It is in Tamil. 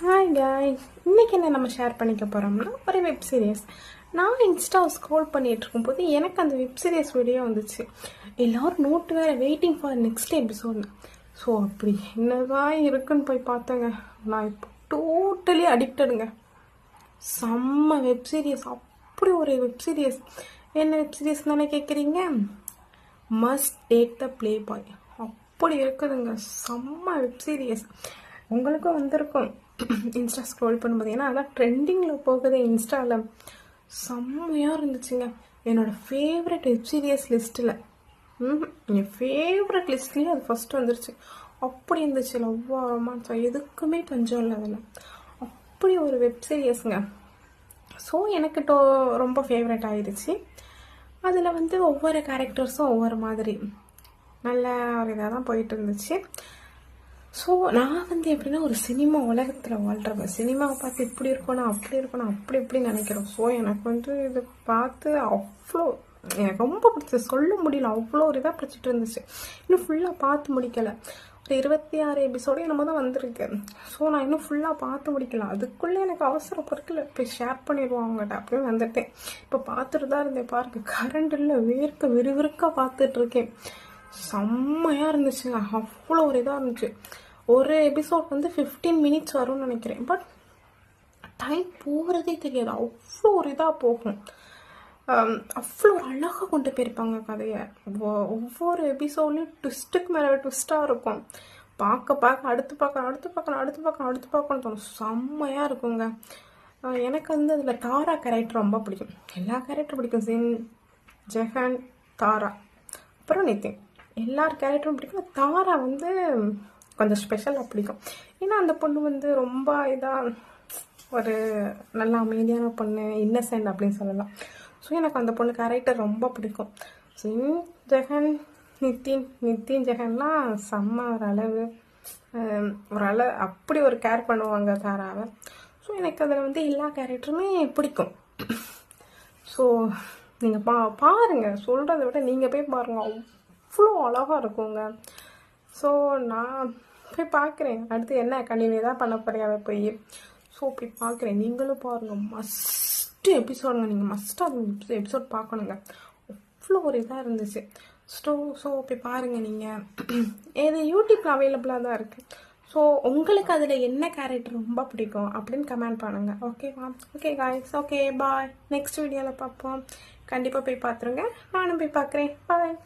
ஹாய் காய்ஸ், இன்றைக்கி என்ன நம்ம ஷேர் பண்ணிக்க போகிறோம்னா ஒரு வெப் சீரிஸ். நான் இன்ஸ்டா ஸ்க்ரோல் பண்ணிகிட்டு இருக்கும்போது எனக்கு அந்த வெப் சீரிஸ் வீடியோ வந்துச்சு. எல்லோரும் நோட்டு வேறு waiting for next episode. So அப்படி என்னதான் இருக்குன்னு போய் பார்த்தேங்க. நான் இப்போ டோட்டலி அடிக்டடுங்க. செம்ம வெப் சீரிஸ், அப்படி ஒரு வெப் சீரிஸ். என்ன வெப் சீரிஸ் தானே கேட்குறீங்க? Must take the play boy. அப்படி இருக்குதுங்க, செம்ம வெப் சீரிஸ். உங்களுக்கும் வந்திருக்கும் இன்ஸ்டா ஸ்க்ரோல் பண்ணும்போது. ஏன்னா அதான் ட்ரெண்டிங்கில் போகுது இன்ஸ்டாவில். செம்மையாக இருந்துச்சுங்க. என்னோடய ஃபேவரட் வெப் சீரியஸ் லிஸ்ட்டில் என் ஃபேவரட் லிஸ்ட்லேயே அது ஃபஸ்ட்டு வந்துருச்சு. அப்படி இருந்துச்சு. லவ்வா ரொமான்ஸா எதுக்குமே பஞ்சம் இல்லை அதில். அப்படி ஒரு வெப் சீரியஸுங்க. ஸோ எனக்கு ரொம்ப ஃபேவரட் ஆயிடுச்சு. அதில் வந்து ஒவ்வொரு கேரக்டர்ஸும் ஒவ்வொரு மாதிரி நல்ல ஒரு இதாக தான் போயிட்டு இருந்துச்சு. ஸோ நான் வந்து எப்படின்னா ஒரு சினிமா உலகத்தில் வாழ்கிறவங்க. சினிமாவை பார்த்து இப்படி இருக்கணும் அப்படி இருக்கணும் அப்படி இப்படி நினைக்கிறோம். ஸோ எனக்கு வந்து இது பார்த்து அவ்வளோ எனக்கு ரொம்ப பிடிச்சது, சொல்ல முடியல. அவ்வளோ ஒரு இதாக பிடிச்சிட்டு இருந்துச்சு. இன்னும் ஃபுல்லாக பார்த்து முடிக்கலை. ஒரு 26 எபிசோடு நம்ம தான் வந்திருக்கு. ஸோ நான் இன்னும் ஃபுல்லாக பார்த்து முடிக்கல. அதுக்குள்ளே எனக்கு அவசரம் பொருட்கள் போய் ஷேர் பண்ணிடுவோம் அவங்ககிட்ட அப்படின்னு வந்துட்டேன். இப்போ பார்த்துட்டு தான் இருந்தேன். பாருங்க, கரண்ட் இல்லை, விறுவிறுக்காக பார்த்துட்ருக்கேன். செம்மையாக இருந்துச்சுங்க. அவ்வளோ ஒரு இதாக இருந்துச்சு. ஒரு எபிசோட் வந்து 15 மினிட்ஸ் வரும்னு நினைக்கிறேன். பட் டைம் போகிறதே தெரியாது. அவ்வளோ ஒரு இதாக போகும். அவ்வளோ ஒரு அழகாக கொண்டு போயிருப்பாங்க கதையை. ஒவ்வொரு எபிசோட்லையும் ட்விஸ்ட்டுக்கு மேலே ட்விஸ்ட்டாக இருக்கும். பார்க்க அடுத்து பார்க்கணும்னு தோணும். செம்மையாக இருக்குங்க. எனக்கு வந்து அதில் தாரா கேரக்டர் ரொம்ப பிடிக்கும். எல்லா கேரக்டரும் பிடிக்கும். ஜின், ஜெஹன், தாரா, அப்புறம் நிதின், எல்லார் கேரக்டரும் பிடிக்கும். தாரா வந்து கொஞ்சம் ஸ்பெஷலாக பிடிக்கும். ஏன்னா அந்த பொண்ணு வந்து ரொம்ப இதாக ஒரு நல்ல அமைதியான பொண்ணு, இன்னசென்ட் அப்படின்னு சொல்லலாம். ஸோ எனக்கு அந்த பொண்ணு கேரக்டர் ரொம்ப பிடிக்கும். ஸோ ஜெகன், நித்தின் ஜெகன்லாம் செம்ம ஒரு அப்படி ஒரு கேர் பண்ணுவாங்க தாராவை. ஸோ எனக்கு அதில் வந்து எல்லா கேரக்டருமே பிடிக்கும். ஸோ நீங்கள் பாருங்கள். சொல்கிறத விட நீங்கள் போய் பாருங்கள். அவ்வளோ அழகாக இருக்குங்க. ஸோ நான் போய் பார்க்குறேன். அடுத்து என்ன கண்டினியூ தான் பண்ண போகிறேன் அதை போய். ஸோ போய் பார்க்குறேன். நீங்களும் பாருங்கள். மஸ்ட்டு எபிசோடுங்க. நீங்கள் மஸ்ட்டு அது எபிசோட் பார்க்கணுங்க. அவ்வளோ ஒரு இதாக இருந்துச்சு. ஸோ போய் பாருங்கள். நீங்கள் இது யூடியூப்பில் அவைலபிளாக தான் இருக்குது. ஸோ உங்களுக்கு அதில் என்ன கேரக்டர் ரொம்ப பிடிக்கும் அப்படின்னு கமெண்ட் பண்ணுங்கள். ஓகேவா? Okay guys, okay bye. Next வீடியோவில் பார்ப்போம். கண்டிப்பாக போய் பார்த்துருங்க. நானும் போய் பார்க்குறேன். பாய்.